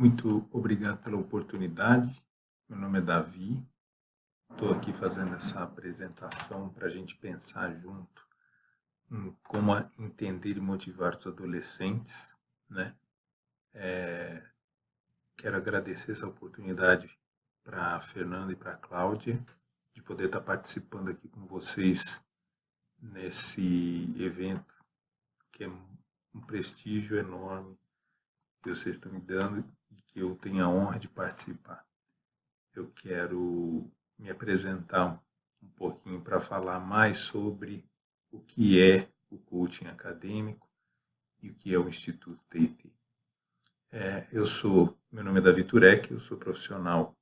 Muito obrigado pela oportunidade. Meu nome é Davi. Estou aqui fazendo essa apresentação para a gente pensar junto em como entender e motivar os adolescentes, né? Quero agradecer essa oportunidade para a Fernanda e para a Cláudia de poder estar participando aqui com vocês nesse evento que é um prestígio enorme que vocês estão me dando e que eu tenho a honra de participar. Eu quero me apresentar um pouquinho para falar mais sobre o que é o coaching acadêmico e o que é o Instituto TIT. Meu nome é Davi Turek, eu sou profissional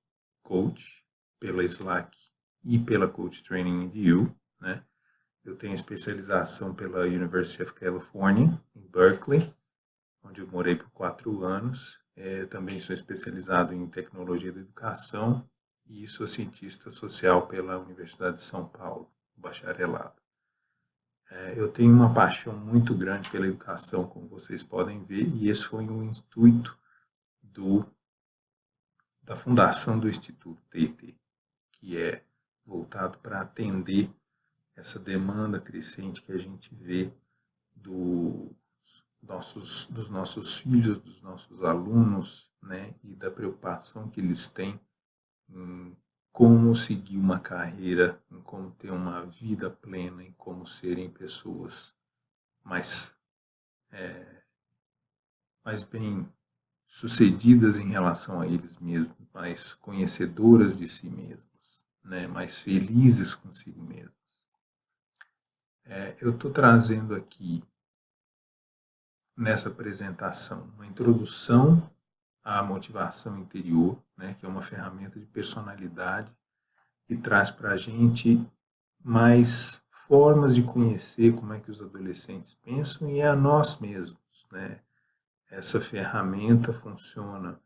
coach pela Slack e pela Coach Training EDU, né? Eu tenho especialização pela University of California, em Berkeley, onde eu morei por 4 anos. Também sou especializado em tecnologia da educação e sou cientista social pela Universidade de São Paulo, bacharelado. Eu tenho uma paixão muito grande pela educação, como vocês podem ver, e esse foi um intuito da fundação do Instituto TIT, que é voltado para atender essa demanda crescente que a gente vê dos nossos filhos, dos nossos alunos, né, e da preocupação que eles têm em como seguir uma carreira, em como ter uma vida plena, em como serem pessoas mais bem sucedidas em relação a eles mesmos, mais conhecedoras de si mesmos, né, mais felizes consigo mesmos. Eu estou trazendo aqui nessa apresentação uma introdução à motivação interior, né, que é uma ferramenta de personalidade que traz para a gente mais formas de conhecer como é que os adolescentes pensam e a nós mesmos, né? Essa ferramenta funciona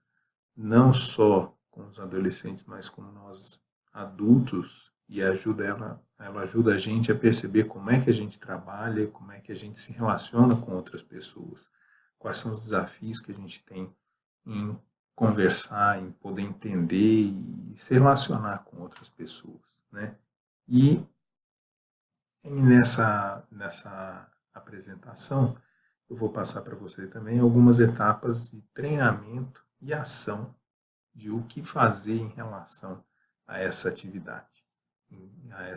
não só com os adolescentes, mas com nós adultos e ela ajuda a gente a perceber como é que a gente trabalha, como é que a gente se relaciona com outras pessoas, quais são os desafios que a gente tem em conversar, em poder entender e se relacionar com outras pessoas, né? E nessa apresentação eu vou passar para você também algumas etapas de treinamento e ação de o que fazer em relação a essa atividade, a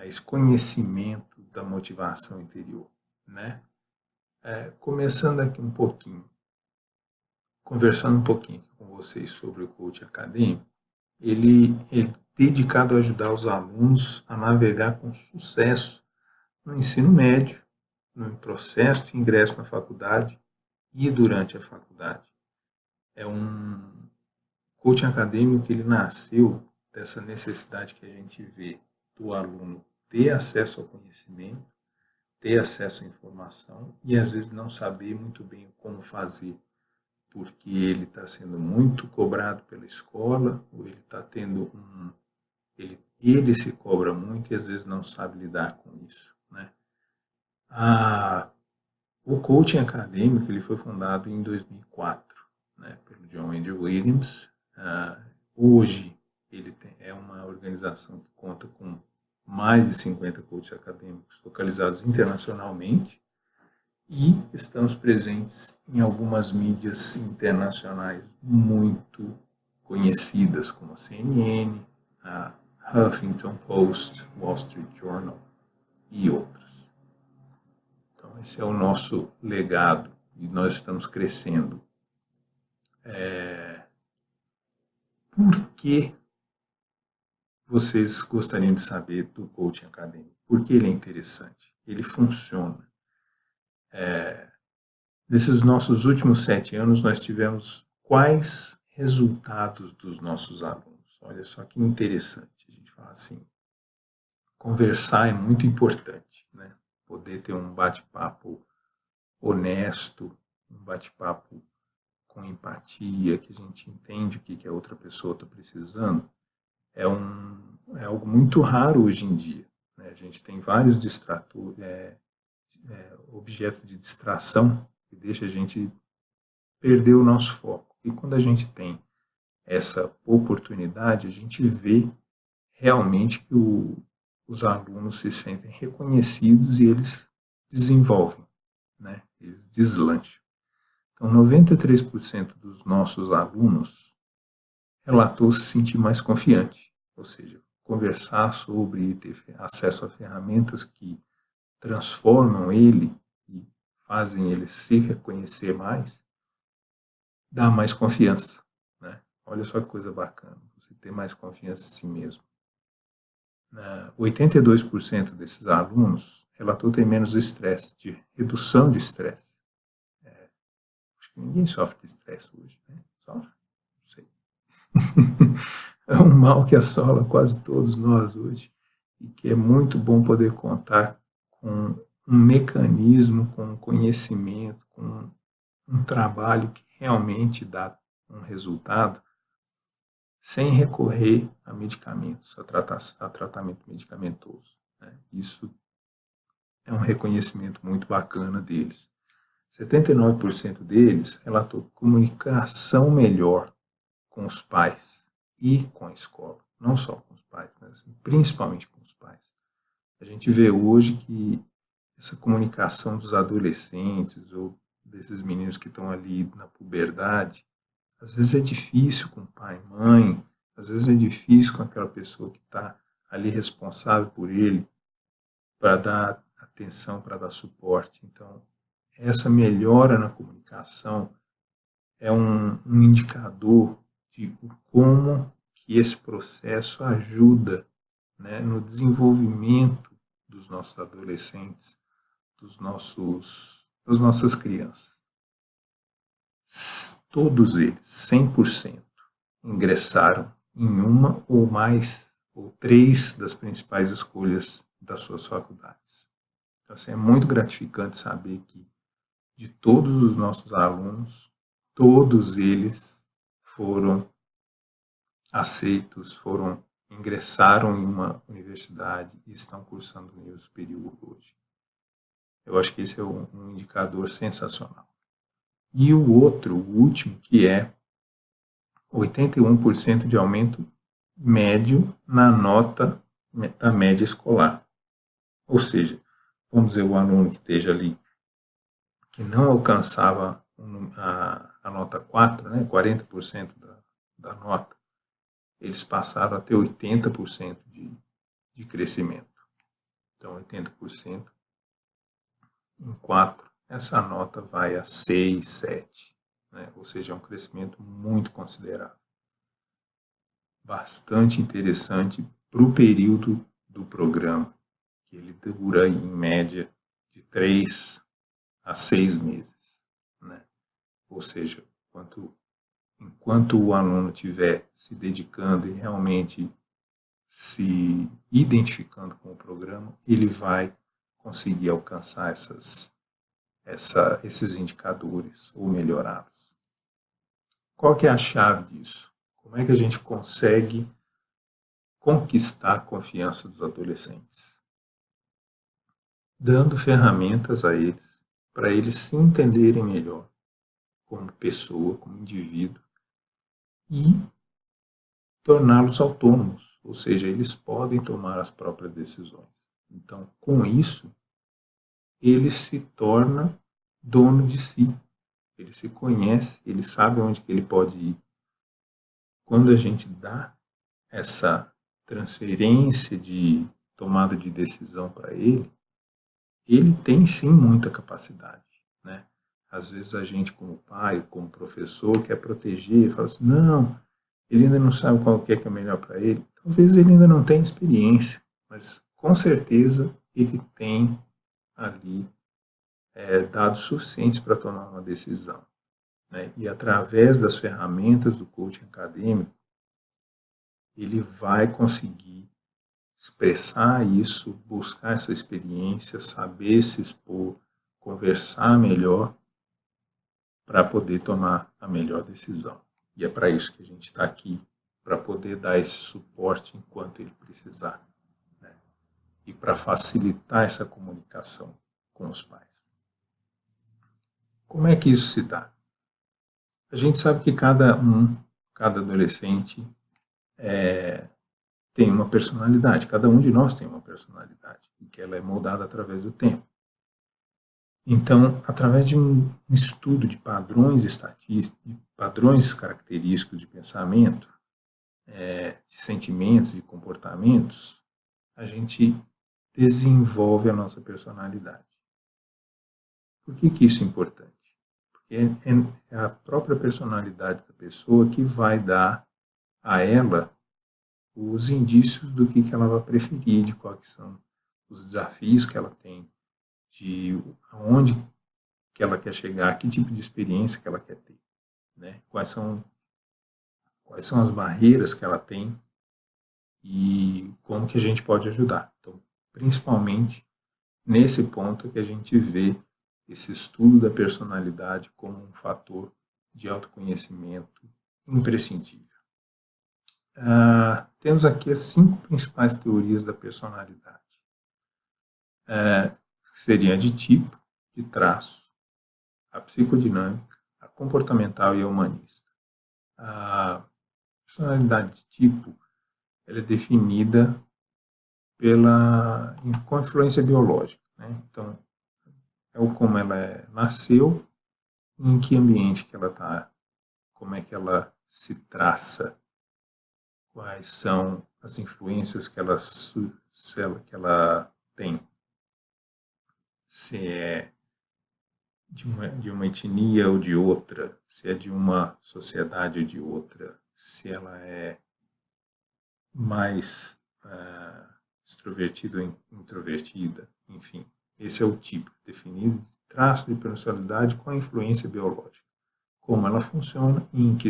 esse conhecimento da motivação interior, né? Começando aqui um pouquinho, conversando um pouquinho com vocês sobre o coaching acadêmico, ele é dedicado a ajudar os alunos a navegar com sucesso no ensino médio, no processo de ingresso na faculdade e durante a faculdade. É um coaching acadêmico que ele nasceu dessa necessidade que a gente vê do aluno ter acesso ao conhecimento, ter acesso à informação e às vezes não saber muito bem como fazer, porque ele está sendo muito cobrado pela escola, ou ele está tendo ele se cobra muito e às vezes não sabe lidar com isso, né? O coaching acadêmico ele foi fundado em 2004, né, pelo John Andrew Williams. Hoje é uma organização que conta com mais de 50 coaches acadêmicos localizados internacionalmente e estamos presentes em algumas mídias internacionais muito conhecidas, como a CNN, a Huffington Post, Wall Street Journal e outras. Então, esse é o nosso legado e nós estamos crescendo. Por que vocês gostariam de saber do coaching acadêmico? Por que ele é interessante? Ele funciona. Nesses nossos últimos 7 anos, nós tivemos quais resultados dos nossos alunos? Olha só que interessante. A gente fala assim, conversar é muito importante, né? Poder ter um bate-papo honesto, um bate-papo com empatia, que a gente entende o que a outra pessoa está precisando, é algo muito raro hoje em dia, né? A gente tem vários objetos de distração que deixa a gente perder o nosso foco. E quando a gente tem essa oportunidade, a gente vê realmente que os alunos se sentem reconhecidos e eles desenvolvem, né? Eles deslancham. Então, 93% dos nossos alunos relatou se sentir mais confiante, ou seja, conversar sobre, ter acesso a ferramentas que transformam ele e fazem ele se reconhecer mais, dá mais confiança, né? Olha só que coisa bacana, você ter mais confiança em si mesmo. 82% desses alunos relatou ter menos estresse, de redução de estresse. Acho que ninguém sofre de estresse hoje, né? Sofre? Não sei. É um mal que assola quase todos nós hoje e que é muito bom poder contar com um mecanismo, com um conhecimento, com um trabalho que realmente dá um resultado sem recorrer a medicamentos, a tratamento medicamentoso, né? Isso é um reconhecimento muito bacana deles. 79% deles relatou comunicação melhor com os pais e com a escola. Não só com os pais, mas principalmente com os pais. A gente vê hoje que essa comunicação dos adolescentes ou desses meninos que estão ali na puberdade, às vezes é difícil com pai e mãe, às vezes é difícil com aquela pessoa que está ali responsável por ele, para dar atenção, para dar suporte. Então, essa melhora na comunicação é um indicador de como que esse processo ajuda, né, no desenvolvimento dos nossos adolescentes, das nossas crianças. Todos eles, 100%, ingressaram em uma ou mais, ou 3 das principais escolhas das suas faculdades. Então, assim, é muito gratificante saber que, de todos os nossos alunos, todos eles foram aceitos, ingressaram em uma universidade e estão cursando o nível superior hoje. Eu acho que esse é um indicador sensacional. E o outro, o último, que é 81% de aumento médio na nota da média escolar. Ou seja, vamos dizer, o aluno que esteja ali, que não alcançava a nota 4, né, 40% da nota, eles passaram a ter 80% de crescimento. Então, 80% em 4, essa nota vai a 6, 7. Né? Ou seja, é um crescimento muito considerável. Bastante interessante para o período do programa, que ele dura em média de 3 a 6 meses. Né? Ou seja, enquanto o aluno estiver se dedicando e realmente se identificando com o programa, ele vai conseguir alcançar esses indicadores ou melhorá-los. Qual que é a chave disso? Como é que a gente consegue conquistar a confiança dos adolescentes? Dando ferramentas a eles, para eles se entenderem melhor como pessoa, como indivíduo, e torná-los autônomos, ou seja, eles podem tomar as próprias decisões. Então, com isso, ele se torna dono de si, ele se conhece, ele sabe onde que ele pode ir. Quando a gente dá essa transferência de tomada de decisão para ele tem sim muita capacidade, né? Às vezes a gente, como pai, como professor, quer proteger, fala assim, não, ele ainda não sabe qual que é melhor para ele. Talvez ele ainda não tenha experiência, mas com certeza ele tem ali dados suficientes para tomar uma decisão. Né? E através das ferramentas do coaching acadêmico, ele vai conseguir expressar isso, buscar essa experiência, saber se expor, conversar melhor para poder tomar a melhor decisão. E é para isso que a gente está aqui, para poder dar esse suporte enquanto ele precisar. Né? E para facilitar essa comunicação com os pais. Como é que isso se dá? A gente sabe que cada adolescente tem uma personalidade, cada um de nós tem uma personalidade, e que ela é moldada através do tempo. Então, através de um estudo de padrões estatísticos, de padrões característicos de pensamento, de sentimentos, de comportamentos, a gente desenvolve a nossa personalidade. Por que isso é importante? Porque é a própria personalidade da pessoa que vai dar a ela os indícios do que ela vai preferir, de quais são os desafios que ela tem, de aonde que ela quer chegar, que tipo de experiência que ela quer ter, né? Quais são as barreiras que ela tem e como que a gente pode ajudar. Então, principalmente nesse ponto que a gente vê esse estudo da personalidade como um fator de autoconhecimento imprescindível. Temos aqui as 5 principais teorias da personalidade. Seria a de tipo, de traço, a psicodinâmica, a comportamental e a humanista. A personalidade de tipo ela é definida com influência biológica, né? Então, é o como ela nasceu, em que ambiente que ela está, como é que ela se traça, quais são as influências que ela tem, se é de uma etnia ou de outra, se é de uma sociedade ou de outra, se ela é mais extrovertida ou introvertida, enfim. Esse é o tipo definido, traço de personalidade com a influência biológica. Como ela funciona e em que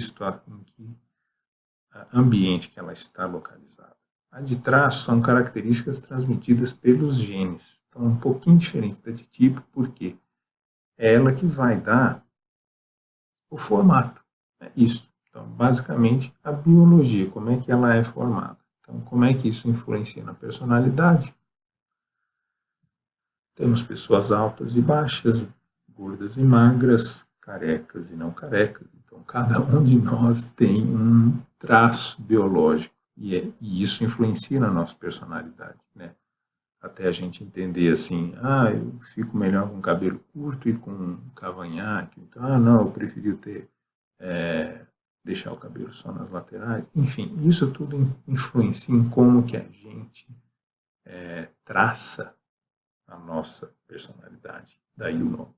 ambiente que ela está localizada. A de traço são características transmitidas pelos genes. Então, um pouquinho diferente da de tipo, porque é ela que vai dar o formato. É isso. Então, basicamente, a biologia, como é que ela é formada. Então, como é que isso influencia na personalidade? Temos pessoas altas e baixas, gordas e magras, carecas e não carecas. Então, cada um de nós tem um traço biológico e isso influencia na nossa personalidade, né? Até a gente entender assim, eu fico melhor com cabelo curto e com cavanhaque. Então, não, eu preferi deixar o cabelo só nas laterais. Enfim, isso tudo influencia em como que a gente traça a nossa personalidade. Daí o nome.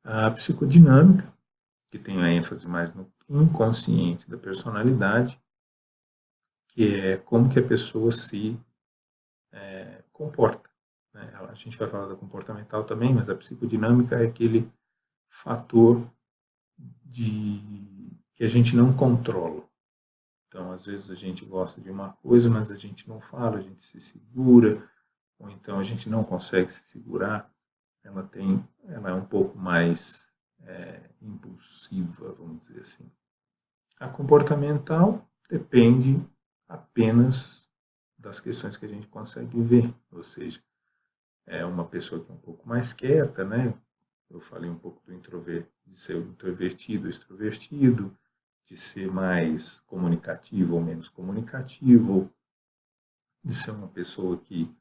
A psicodinâmica, que tem a ênfase mais no inconsciente da personalidade, que é como que a pessoa se comporta. Né? A gente vai falar da comportamental também, mas a psicodinâmica é aquele fator que a gente não controla. Então, às vezes a gente gosta de uma coisa, mas a gente não fala, a gente se segura, ou então a gente não consegue se segurar. Ela é um pouco mais impulsiva, vamos dizer assim. A comportamental depende apenas das questões que a gente consegue ver, ou seja, é uma pessoa que é um pouco mais quieta, né? Eu falei um pouco de ser introvertido ou extrovertido, de ser mais comunicativo ou menos comunicativo, de ser uma pessoa que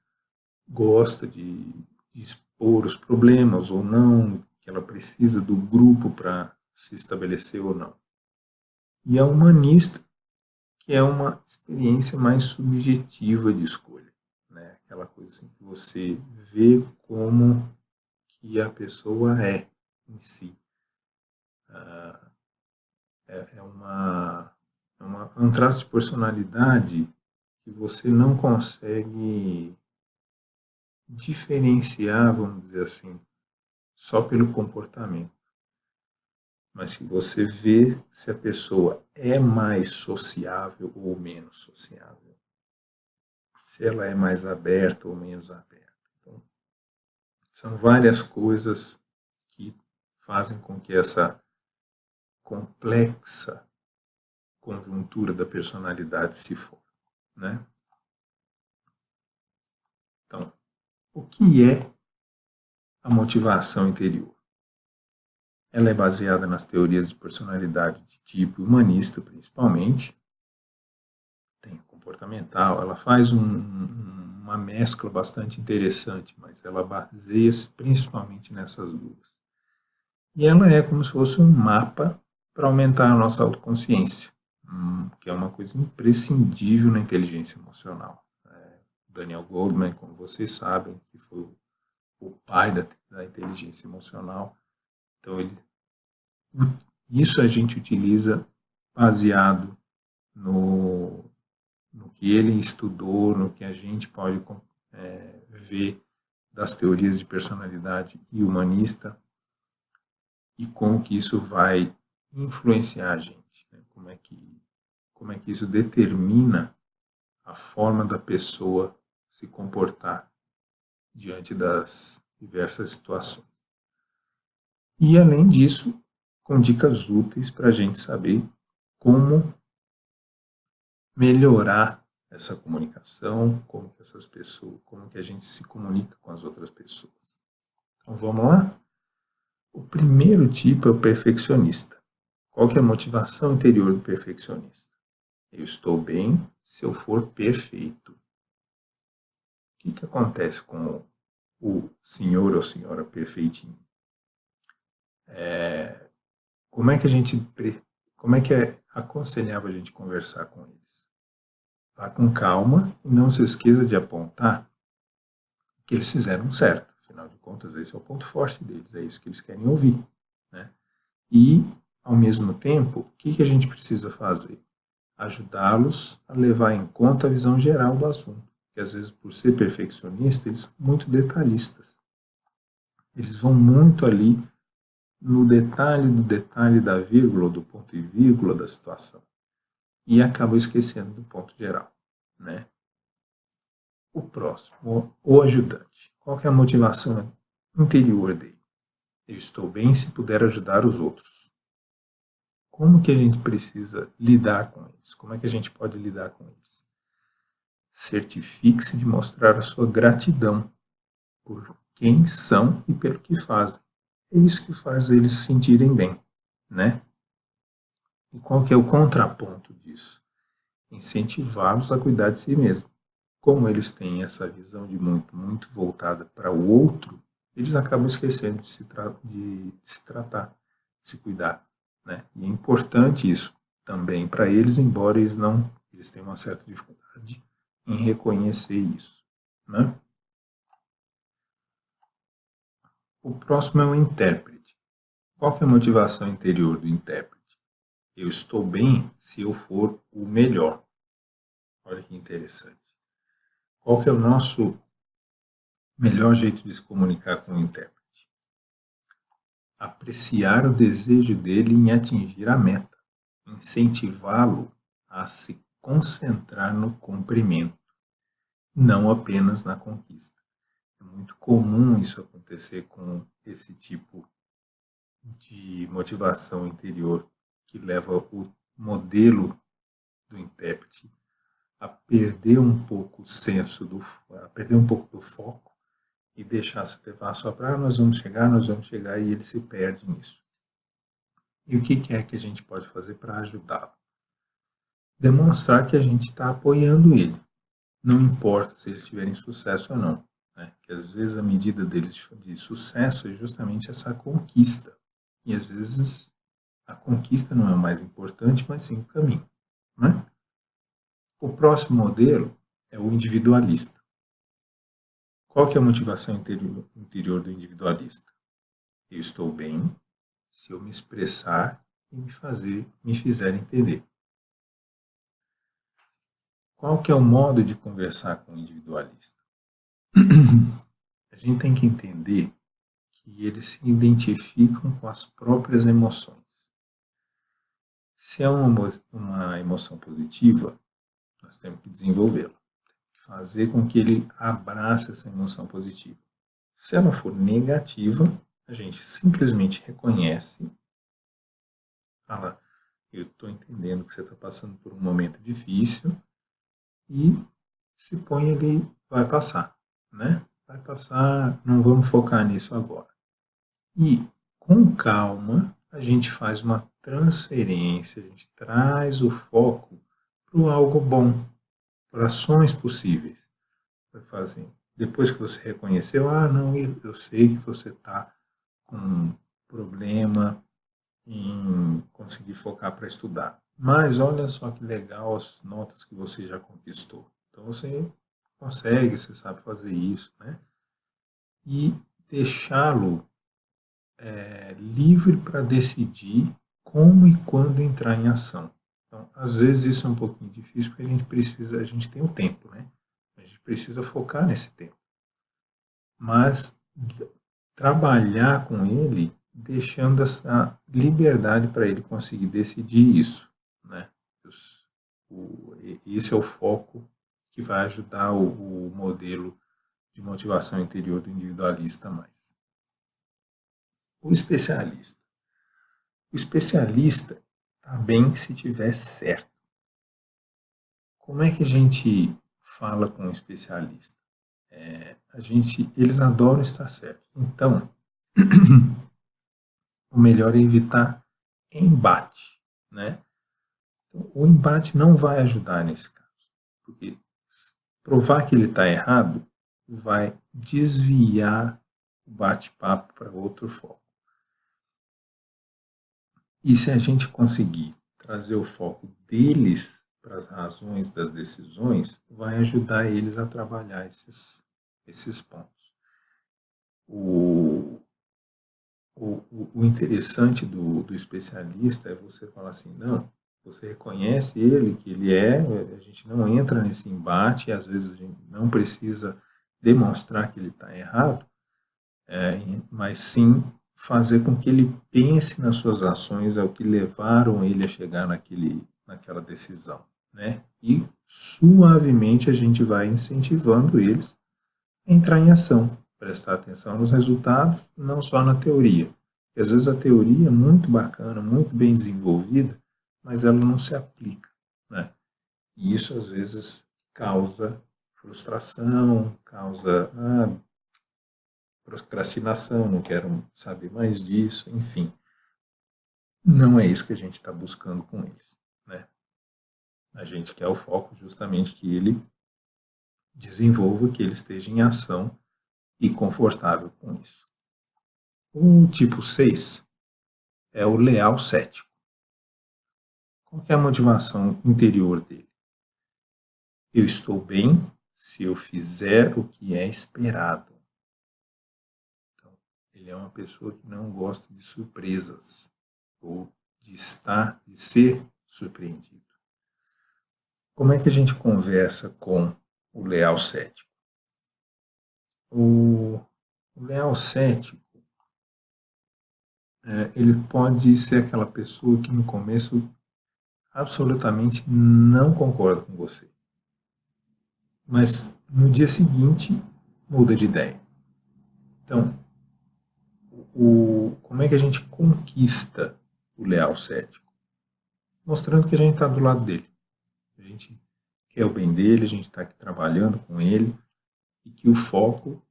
gosta de expor os problemas ou não, que ela precisa do grupo para se estabelecer ou não. E a humanista, que é uma experiência mais subjetiva de escolha, né? Aquela coisa assim que você vê como que a pessoa é em si. É um traço de personalidade que você não consegue diferenciar, vamos dizer assim, só pelo comportamento, mas que você vê se a pessoa é mais sociável ou menos sociável, se ela é mais aberta ou menos aberta. Então, são várias coisas que fazem com que essa complexa conjuntura da personalidade se forme, né? Então, o que é a motivação interior? Ela é baseada nas teorias de personalidade de tipo humanista, principalmente. Tem comportamental, ela faz uma mescla bastante interessante, mas ela baseia-se principalmente nessas duas. E ela é como se fosse um mapa para aumentar a nossa autoconsciência, que é uma coisa imprescindível na inteligência emocional. Daniel Goleman, como vocês sabem, que foi o pai da inteligência emocional. Então, isso a gente utiliza baseado no que ele estudou, no que a gente pode ver das teorias de personalidade e humanista, e como que isso vai influenciar a gente, né? Como é que isso determina a forma da pessoa se comportar diante das diversas situações. E, além disso, com dicas úteis para a gente saber como melhorar essa comunicação, como que a gente se comunica com as outras pessoas. Então, vamos lá? O primeiro tipo é o perfeccionista. Qual que é a motivação interior do perfeccionista? Eu estou bem se eu for perfeito. O que acontece com o senhor ou senhora perfeitinho? Como é que é aconselhável a gente conversar com eles? Vá com calma e não se esqueça de apontar que eles fizeram certo. Afinal de contas, esse é o ponto forte deles, é isso que eles querem ouvir, né? E, ao mesmo tempo, o que a gente precisa fazer? Ajudá-los a levar em conta a visão geral do assunto. Porque, às vezes, por ser perfeccionista, eles são muito detalhistas. Eles vão muito ali no detalhe do detalhe da vírgula, do ponto e vírgula da situação. E acabam esquecendo do ponto geral, né? O próximo, o ajudante. Qual que é a motivação interior dele? Eu estou bem se puder ajudar os outros. Como que a gente precisa lidar com eles? Como é que a gente pode lidar com eles? Certifique-se de mostrar a sua gratidão por quem são e pelo que fazem. É isso que faz eles se sentirem bem, né? E qual que é o contraponto disso? Incentivá-los a cuidar de si mesmo. Como eles têm essa visão de muito voltada para o outro, eles acabam esquecendo de se tratar, de se cuidar, né? E é importante isso também para eles, embora eles tenham uma certa dificuldade em reconhecer isso, né? O próximo é o intérprete. Qual que é a motivação interior do intérprete? Eu estou bem se eu for o melhor. Olha que interessante. Qual que é o nosso melhor jeito de se comunicar com o intérprete? Apreciar o desejo dele em atingir a meta. Incentivá-lo a se concentrar no cumprimento, não apenas na conquista. É muito comum isso acontecer com esse tipo de motivação interior que leva o modelo do intérprete a perder um pouco a perder um pouco do foco e deixar se levar só para nós vamos chegar, e ele se perde nisso. E o que é que a gente pode fazer para ajudá-lo? Demonstrar que a gente está apoiando ele. Não importa se eles tiverem sucesso ou não, né? Que às vezes a medida deles de sucesso é justamente essa conquista. E às vezes a conquista não é o mais importante, mas sim o caminho, né? O próximo modelo é o individualista. Qual que é a motivação interior do individualista? Eu estou bem se eu me expressar e me fizer entender. Qual que é o modo de conversar com o individualista? A gente tem que entender que eles se identificam com as próprias emoções. Se é uma emoção positiva, nós temos que desenvolvê-la. Fazer com que ele abrace essa emoção positiva. Se ela for negativa, a gente simplesmente reconhece, fala, eu estou entendendo que você está passando por um momento difícil e se põe ali, vai passar, né? Vai passar, não vamos focar nisso agora. E com calma, a gente faz uma transferência, a gente traz o foco para algo bom, para ações possíveis. Vai fazer. Depois que você reconheceu, não, eu sei que você está com um problema em conseguir focar para estudar. Mas olha só que legal as notas que você já conquistou. Então você consegue, você sabe fazer isso, né? E deixá-lo livre para decidir como e quando entrar em ação. Então, às vezes isso é um pouquinho difícil porque a gente tem o tempo, né? A gente precisa focar nesse tempo. Mas trabalhar com ele, deixando essa liberdade para ele conseguir decidir isso, né? Esse é o foco que vai ajudar o modelo de motivação interior do individualista mais. O especialista. O especialista está bem se tiver certo. Como é que a gente fala com o especialista? Eles adoram estar certo. Então, o melhor é evitar embate, né? Então, o embate não vai ajudar nesse caso, porque provar que ele está errado vai desviar o bate-papo para outro foco. E se a gente conseguir trazer o foco deles para as razões das decisões, vai ajudar eles a trabalhar esses pontos. O interessante do especialista é você falar assim, não, você reconhece ele, que ele a gente não entra nesse embate, e às vezes a gente não precisa demonstrar que ele está errado, mas sim fazer com que ele pense nas suas ações, ao que levaram ele a chegar naquela decisão, né? E suavemente a gente vai incentivando eles a entrar em ação, prestar atenção nos resultados, não só na teoria. Porque às vezes a teoria é muito bacana, muito bem desenvolvida, mas ela não se aplica, né? E isso às vezes causa frustração, causa procrastinação, não quero saber mais disso, enfim. Não é isso que a gente está buscando com eles, né? A gente quer o foco justamente que ele desenvolva, que ele esteja em ação e confortável com isso. O tipo 6 é o leal cético. Qual que é a motivação interior dele? Eu estou bem se eu fizer o que é esperado. Então, ele é uma pessoa que não gosta de surpresas ou de ser surpreendido. Como é que a gente conversa com o leal cético? O leal cético, ele pode ser aquela pessoa que no começo absolutamente não concorda com você, mas no dia seguinte muda de ideia. Então, como é que a gente conquista o leal cético? Mostrando que a gente está do lado dele. A gente quer o bem dele, a gente está aqui trabalhando com ele, e que o foco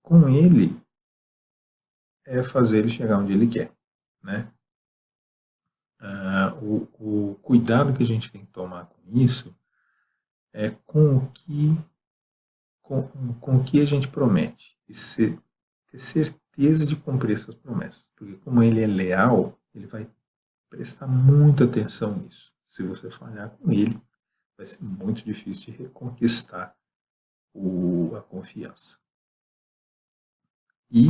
com ele é fazer ele chegar onde ele quer, né? O cuidado que a gente tem que tomar com isso é com o que a gente promete e ter certeza de cumprir essas promessas, porque como ele é leal, ele vai prestar muita atenção nisso. Se você falhar com ele, vai ser muito difícil de reconquistar a confiança. E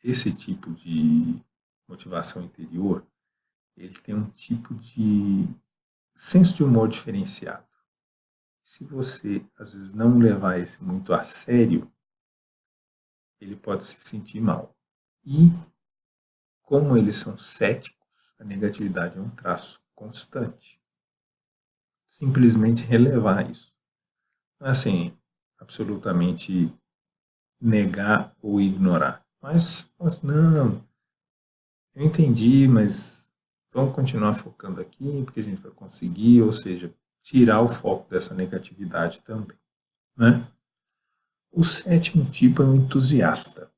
esse tipo de motivação interior, ele tem um tipo de senso de humor diferenciado. Se você, às vezes, não levar esse muito a sério, ele pode se sentir mal. E, como eles são céticos, a negatividade é um traço constante. Simplesmente relevar isso. Não é assim, absolutamente negar ou ignorar. Mas não, eu entendi, mas vamos continuar focando aqui, porque a gente vai conseguir, ou seja, tirar o foco dessa negatividade também, né? O sétimo tipo é o entusiasta.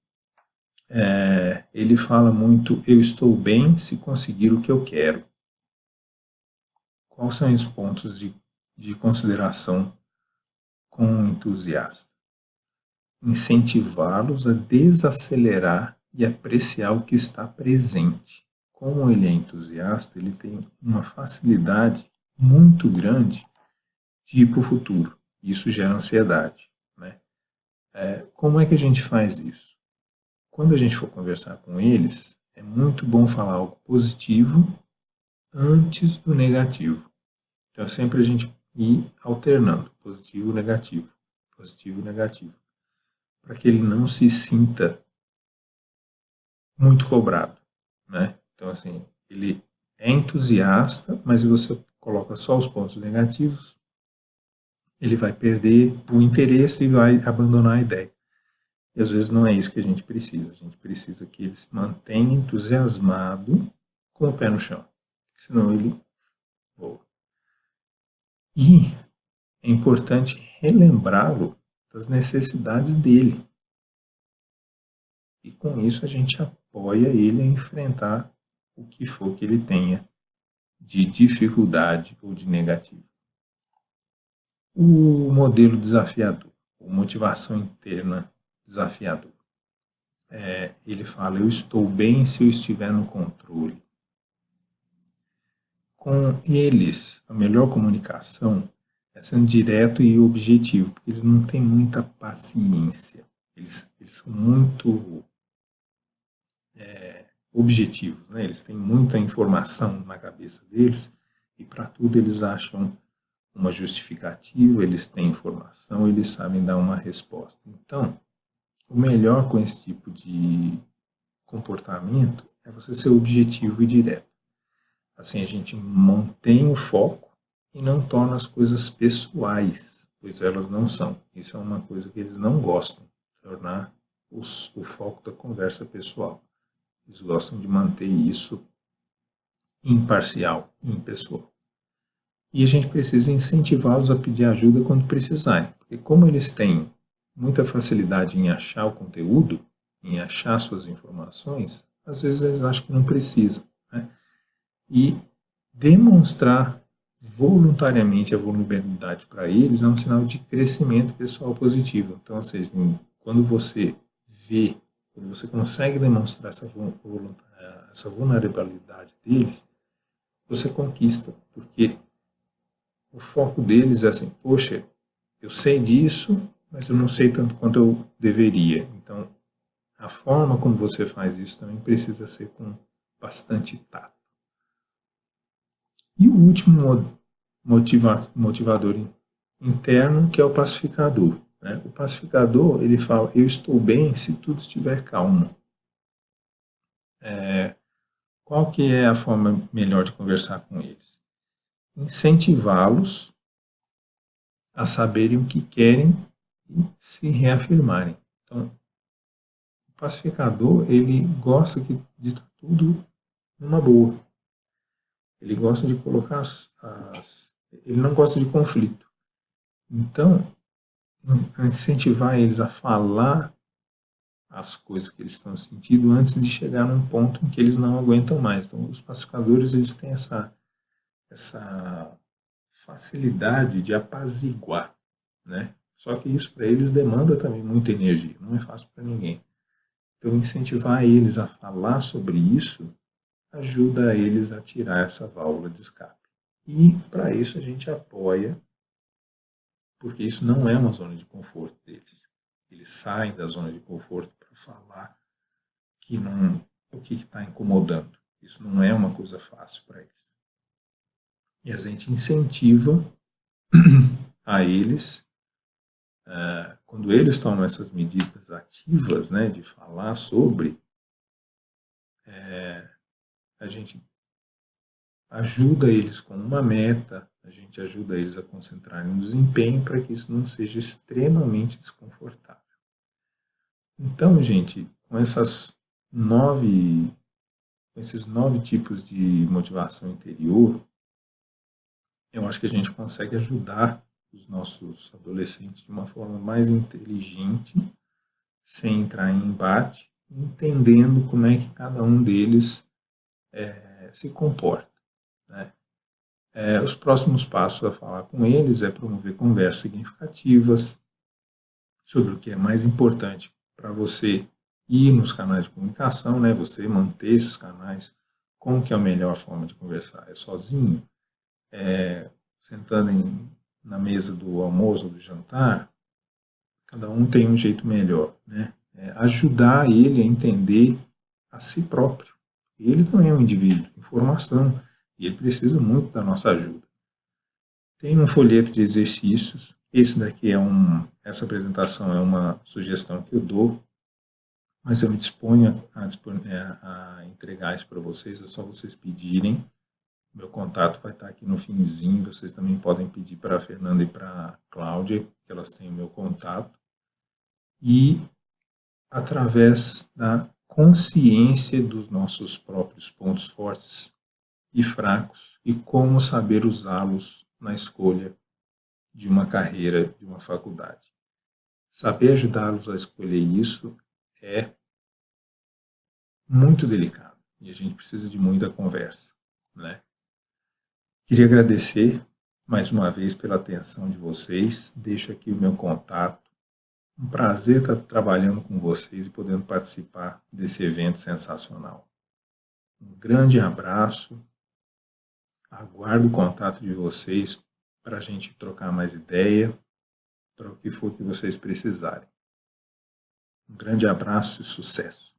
ele fala muito, eu estou bem se conseguir o que eu quero. Quais são os pontos de consideração com um entusiasta? Incentivá-los a desacelerar e apreciar o que está presente. Como ele é entusiasta, ele tem uma facilidade muito grande de ir para o futuro. Isso gera ansiedade, né? Como é que a gente faz isso? Quando a gente for conversar com eles, é muito bom falar algo positivo antes do negativo. Então, sempre a gente ir alternando, positivo, negativo, positivo, negativo, para que ele não se sinta muito cobrado, né? Então, assim, ele é entusiasta, mas se você coloca só os pontos negativos, ele vai perder o interesse e vai abandonar a ideia. E às vezes não é isso que a gente precisa. A gente precisa que ele se mantenha entusiasmado com o pé no chão, senão ele voa. E é importante relembrá-lo das necessidades dele. E com isso a gente apoia ele a enfrentar o que for que ele tenha de dificuldade ou de negativo. O modelo desafiador, ou motivação interna desafiador. Ele fala, eu estou bem se eu estiver no controle. Com eles, a melhor comunicação é sendo direto e objetivo, porque eles não têm muita paciência. Eles são muito objetivos, né? Eles têm muita informação na cabeça deles e para tudo eles acham uma justificativa, eles têm informação, eles sabem dar uma resposta. Então, o melhor com esse tipo de comportamento é você ser objetivo e direto. Assim a gente mantém o foco e não torna as coisas pessoais, pois elas não são. Isso é uma coisa que eles não gostam, tornar o foco da conversa pessoal. Eles gostam de manter isso imparcial, impessoal. E a gente precisa incentivá-los a pedir ajuda quando precisarem, porque como eles têm muita facilidade em achar o conteúdo, em achar suas informações, às vezes eles acham que não precisam, né? E demonstrar voluntariamente a vulnerabilidade para eles é um sinal de crescimento pessoal positivo. Então, ou seja, quando você vê, quando você consegue demonstrar essa vulnerabilidade deles, você conquista, porque o foco deles é assim, poxa, eu sei disso, mas eu não sei tanto quanto eu deveria. Então, a forma como você faz isso também precisa ser com bastante tato. E o último motivador interno, que é o pacificador, né? O pacificador, ele fala, eu estou bem se tudo estiver calmo. Qual que é a forma melhor de conversar com eles? Incentivá-los a saberem o que querem e se reafirmarem. Então, o pacificador, ele gosta de tudo numa boa. Ele gosta de colocar ele não gosta de conflito. Então, incentivar eles a falar as coisas que eles estão sentindo antes de chegar num ponto em que eles não aguentam mais. Então, os pacificadores, eles têm essa facilidade de apaziguar, né? Só que isso para eles demanda também muita energia, não é fácil para ninguém. Então, incentivar eles a falar sobre isso ajuda eles a tirar essa válvula de escape. E para isso a gente apoia, porque isso não é uma zona de conforto deles. Eles saem da zona de conforto para falar o que está incomodando. Isso não é uma coisa fácil para eles. E a gente incentiva a eles, quando eles tomam essas medidas ativas, né, de falar sobre, a gente ajuda eles com uma meta, a gente ajuda eles a concentrarem no desempenho para que isso não seja extremamente desconfortável. Então, gente, com esses 9 tipos de motivação interior, eu acho que a gente consegue ajudar os nossos adolescentes de uma forma mais inteligente, sem entrar em embate, entendendo como é que cada um deles se comporta, né? Os próximos passos a falar com eles é promover conversas significativas sobre o que é mais importante para você ir nos canais de comunicação, né? Você manter esses canais. Como que é a melhor forma de conversar? É sozinho? Sentando na mesa do almoço ou do jantar? Cada um tem um jeito melhor, né? Ajudar ele a entender a si próprio. Ele também é um indivíduo em formação e ele precisa muito da nossa ajuda. Tem um folheto de exercícios. Esse daqui essa apresentação é uma sugestão que eu dou, mas eu me disponho a entregar isso para vocês. É só vocês pedirem. Meu contato vai estar aqui no finzinho. Vocês também podem pedir para a Fernanda e para a Cláudia, que elas têm o meu contato. E através da consciência dos nossos próprios pontos fortes e fracos e como saber usá-los na escolha de uma carreira, de uma faculdade. Saber ajudá-los a escolher isso é muito delicado e a gente precisa de muita conversa, né? Queria agradecer mais uma vez pela atenção de vocês. Deixo aqui o meu contato. Um prazer estar trabalhando com vocês e podendo participar desse evento sensacional. Um grande abraço. Aguardo o contato de vocês para a gente trocar mais ideia, para o que for que vocês precisarem. Um grande abraço e sucesso!